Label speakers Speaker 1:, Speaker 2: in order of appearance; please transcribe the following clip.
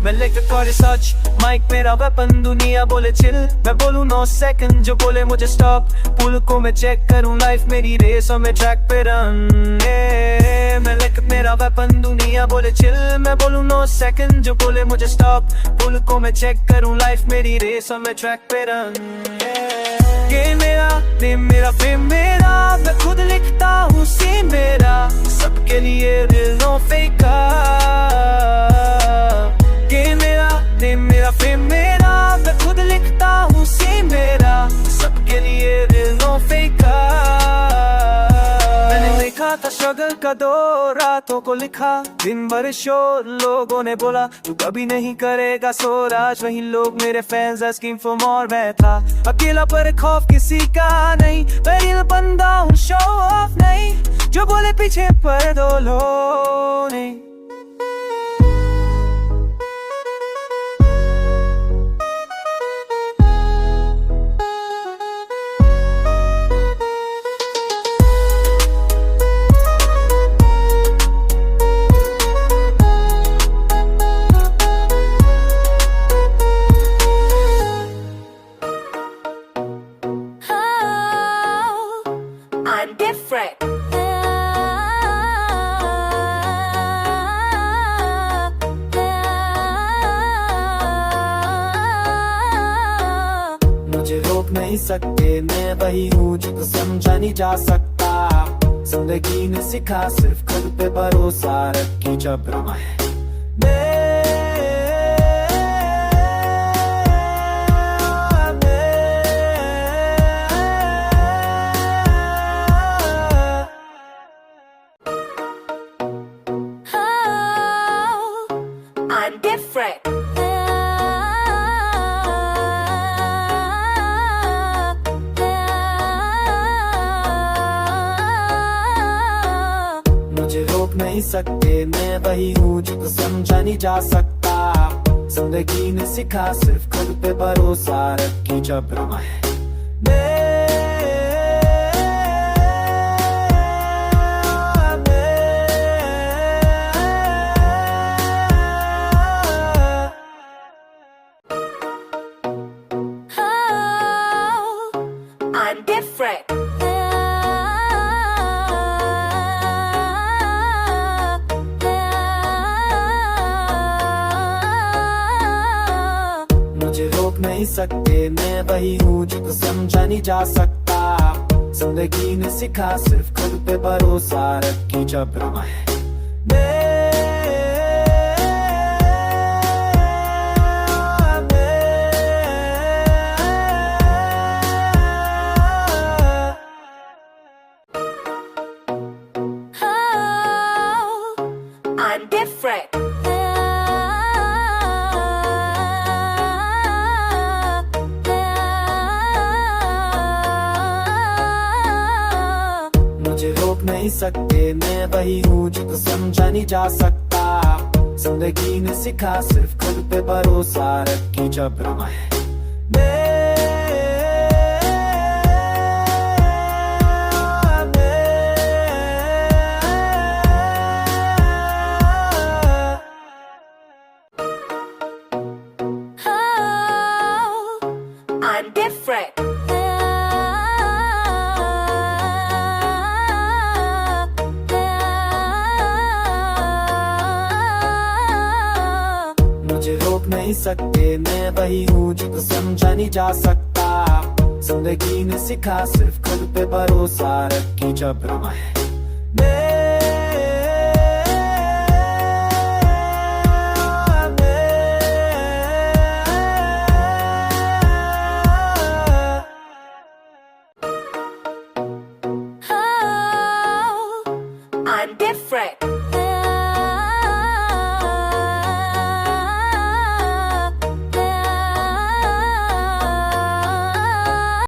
Speaker 1: मैं लेकर करे सच, माइक मेरा वेपन, दुनिया बोले चिल, मैं बोलूं 9 सेकंड, जो बोले मुझे स्टॉप। पुल को मैं चेक करूं, लाइफ मेरी रेस और मैं ट्रैक पे रन। मैं लेकर मेरा वेपन, दुनिया बोले चिल, मैं बोलूं 9 सेकंड, जो बोले मुझे स्टॉप। पुल को मैं चेक करूं, लाइफ मेरी रेस और मैं ट्रैक पे रन। ये मेरा नेम मेरा फेम मेरा, मैं खुद लिखता हूँ सी मेरा, सबके लिए रियल नो फेक। ये मेरा नेम मेरा फेम मेरा, मैं खुद लिखता हूँ सी मेरा, सबके लिए रियल नो फेक। मैंने लिखा था स्ट्रगल का दौर, रातों को लिखा दिन भर शोर, लोगों ने बोला तू कभी नहीं करेगा शोर। आज वही लोग मेरे फैंस आस्किंग फॉर मोर। मैं था अकेला पर खौफ किसी का नहीं, मैं रियल बंदा हूँ, शो ऑफ नहीं, जो बोले पीछे पर दो लो नहीं।
Speaker 2: I'm different.
Speaker 1: मुझे रोक नहीं सकते, मैं वही हूँ जिसको समझा नहीं जा सकता। जिंदगी ने सिखा सिर्फ खुद पे भरोसा रखी जब रमा है।
Speaker 2: I'm different.
Speaker 1: मुझे रोक नहीं सकते, मैं वही हूँ जिसको समझा नहीं जा सकता। जिंदगी ने सिखा सिर्फ खुद पे भरोसा रखी जब रमा है।
Speaker 2: I'm different.
Speaker 1: मुझे रोक नहीं सकते, मैं वही हूँ जिसको समझा नहीं जा सकता। जिंदगी ने सिखा सिर्फ खुद पे भरोसा रखी जब रमा है।
Speaker 2: I'm different.
Speaker 1: मुझे रोक नहीं सकते, मैं वही हूँ जिसको समझा नहीं जा सकता। जिंदगी ने सिखा सिर्फ खुद पे भरोसा रखी जब रमा है।
Speaker 2: I'm different.
Speaker 1: मुझे रोक नहीं सकते, मैं वही हूँ जिसको समझा नहीं जा सकता। जिंदगी ने सिखा सिर्फ खुद पे भरोसा रखी जब रमा है।
Speaker 2: I'm different.